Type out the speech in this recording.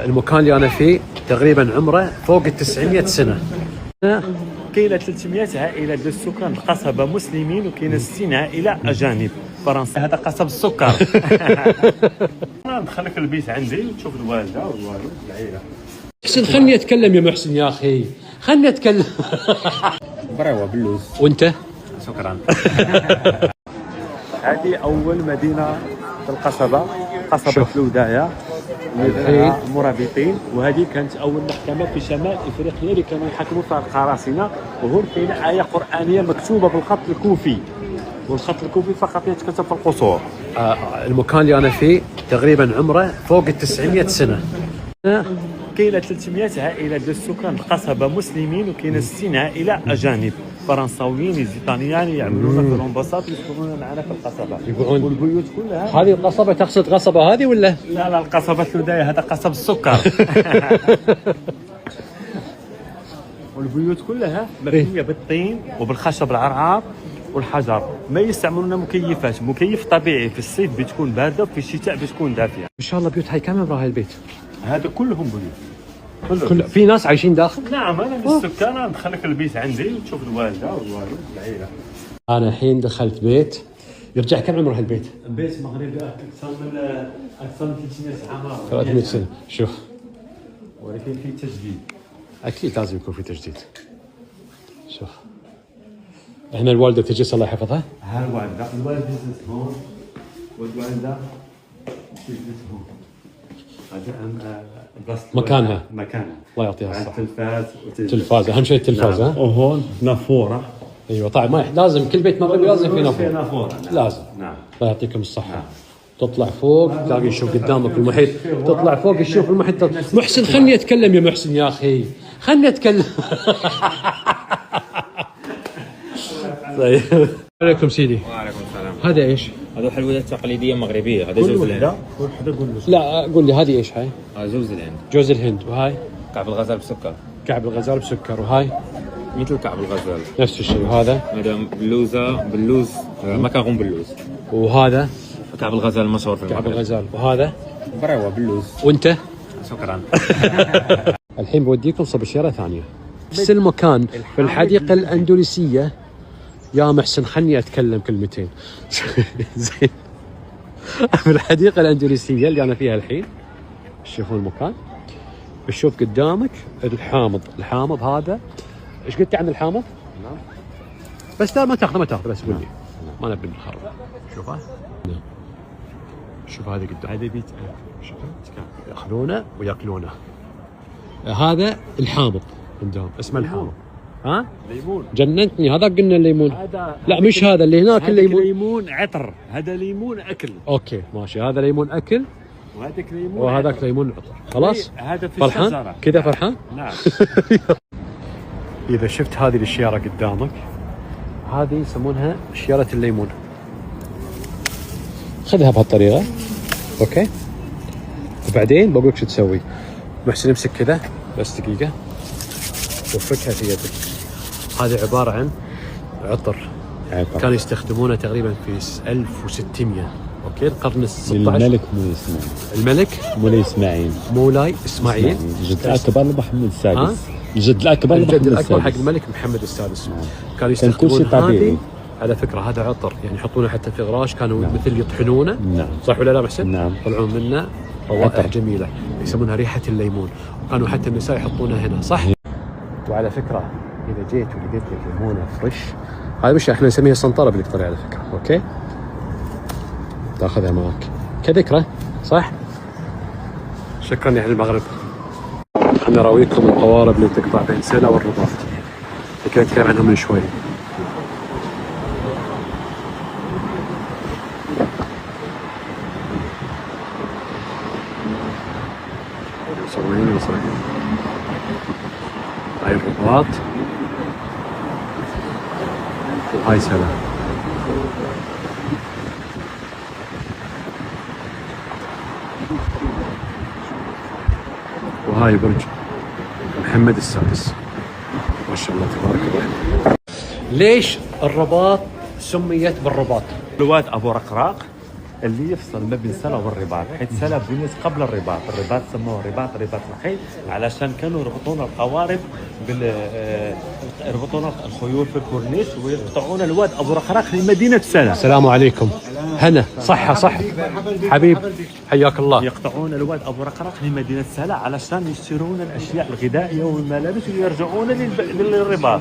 المكان اللي أنا فيه تقريبا عمره فوق 900 سنة. كاينه 300 عائله ديال السكان القصبه مسلمين، وكاينه 60 عائله اجانب فرنسا. هذا قصب السكر. انا ندخلك البيت عندي وتشوف الوالده والوالد العائله. محسن خلني أتكلم يا محسن يا أخي، خلني أتكلم. براوه باللوز. وأنت؟ شكرا. هذه اول مدينه في القصبه، قصبه الودايه اللي مرابطين. وهذه كانت اول محكمه في شمال افريقيا اللي كانوا يحكموا فيها القراصنه. وهون كاينه ايه قرانيه مكتوبه بالخط الكوفي، والخط الكوفي فقط يتكتب في القصور. المكان اللي أنا فيه تقريبا عمره فوق 900 سنة. كاينه 300 عائله ديال السكان القصبه مسلمين، وكاينه 60 عائله اجانب فرنساويين زيطانيان يعملون في الانبساط يسكنون معنا في القصبه. يقولون والبيوت كلها. هذه القصبة، تقصد قصبة هذه ولا؟ لا القصبه الودايه، هذا قصب السكر. والبيوت كلها مبنيه بالطين وبالخشب العرعار والحجر. ما يستعملون مكيفات، مكيف طبيعي في الصيف بتكون بارده وفي الشتاء بتكون دافيه. إن شاء الله بيوت هاي كم عمرها هاي البيت؟ هذا كلهم بيوت. كل في ناس عايشين داخل؟ نعم انا من السكان. انا ندخلك البيت عندي وتشوف الوالده والوالد العائله. أنا الحين دخلت بيت يرجع كم عمر هالبيت؟ بيت مغربي اكثر من 300 عام. 300 سنة. شوف ولكن في تجديد. أكيد لازم يكون في تجديد. شوف هنا الوالدة تجلس الله يحفظها. ها الوالده جلست هون، والوالده جلست هون. هذا مكانها. الله يعطيها الصحة. تلفاز أهم شيء التلفاز. ها وهون نافوره. ايوه طيب ما لازم كل بيت مغربي لازم في نافوره. لازم. نعم. الله يعطيكم الصحة. تطلع فوق تلاقي تشوف قدامك المحيط، تطلع فوق تشوف المحيط. محسن خلني أتكلم يا محسن يا أخي، خلني أتكلم. طيب. عليكم سيدي. وعليكم السلام. هذا ايش؟ هذا حلويات تقليديه مغربيه. هذا جوز الهند. لا قول لي هذه ايش هاي؟ هذا جوز الهند. جوز الهند. وهاي؟ كعب الغزال بسكر. كعب الغزال بسكر. وهاي؟ مثل كعب الغزال نفس الشيء. وهذا؟ هذا باللوز مكرون باللوز. وهذا؟ كعب الغزال المشهور في كعب المغرب. الغزال. وهذا؟ براوه باللوز. وانت؟ شكرا. الحين بوديكم صوب سيارة ثانية نفس المكان في الحديقة الأندلسية. يا محسن خلني أتكلم كلمتين. زين. في الحديقة الأندلسية اللي أنا فيها الحين، تشوفون المكان، تشوف قدامك الحامض هذا. إيش قلت عن الحامض؟ بس لا ما تاخذه بس قول لي. ما نبي نخرب. شوفها. شوف هذا قدام. هذا بيت ياخذونه وياكلونه. هذا الحامض قدام، اسمه الحامض. ها؟ ليمون. جننتني. هذا قلنا الليمون. هذا لا مش هذا اللي هناك الليمون. ليمون عطر. هذا ليمون اكل. اوكي ماشي. هذا ليمون اكل وهذاك ليمون وهذاك ليمون عطر. خلاص. هذا في فرحان الشجره كذا فرحان. نعم. اذا شفت هذه الشياره قدامك، هذه يسمونها شياره الليمون. خذها بهالطريقه. اوكي. وبعدين بقول لك شو تسوي. محسن امسك كذا بس دقيقه وفكها في يدك. هذه عباره عن عطر كانوا يستخدمونه تقريبا في 1600. اوكي القرن ال 16. الملك مولاي اسماعيل. الملك مولاي اسماعيل الجد الاكبر لمحمد السادس. الجد الاكبر حق الملك محمد السادس. كانوا كان كل شيء يستخدمون طبيعي. هذه. على فكره هذا عطر يعني يحطونه حتى في غراش، كانوا مثل يطحنونه. نعم. صح ولا لا محسن؟ نعم. طلعون منه روائح جميله يسمونها ريحه الليمون، وكانوا حتى النساء يحطونها هنا. صح. وعلى فكره اذا جيت ولقيت لك ليمونه فريش، هاي مش احنا نسميها سنطره بالإيطالي على فكره. اوكي تاخذها معك كذكرى. صح. شكرا يا اهل المغرب. خلنا اراويكم القوارب اللي تقطع بين سلا والرباط اللي كنت اتكلم عنهم من شوي. هاي الرباط وهاي سلا. وهاي برج محمد السادس. ما شاء الله تبارك الله. ليش الرباط سميت بالرباط؟ الواد ابو رقراق اللي يفصل ما بين سلا والرباط، حيت سلا بنيت قبل الرباط، الرباط سموه رباط الخيل علشان كانوا يربطون القوارب يربطون الخيول في الكورنيش ويقطعون الواد ابو رقراق لمدينه سلا. السلام عليكم. هنا صح حبيب، حياك الله. يقطعون الواد ابو رقراق لمدينه سلا علشان يشترون الاشياء الغذائيه والملابس ويرجعون للرباط.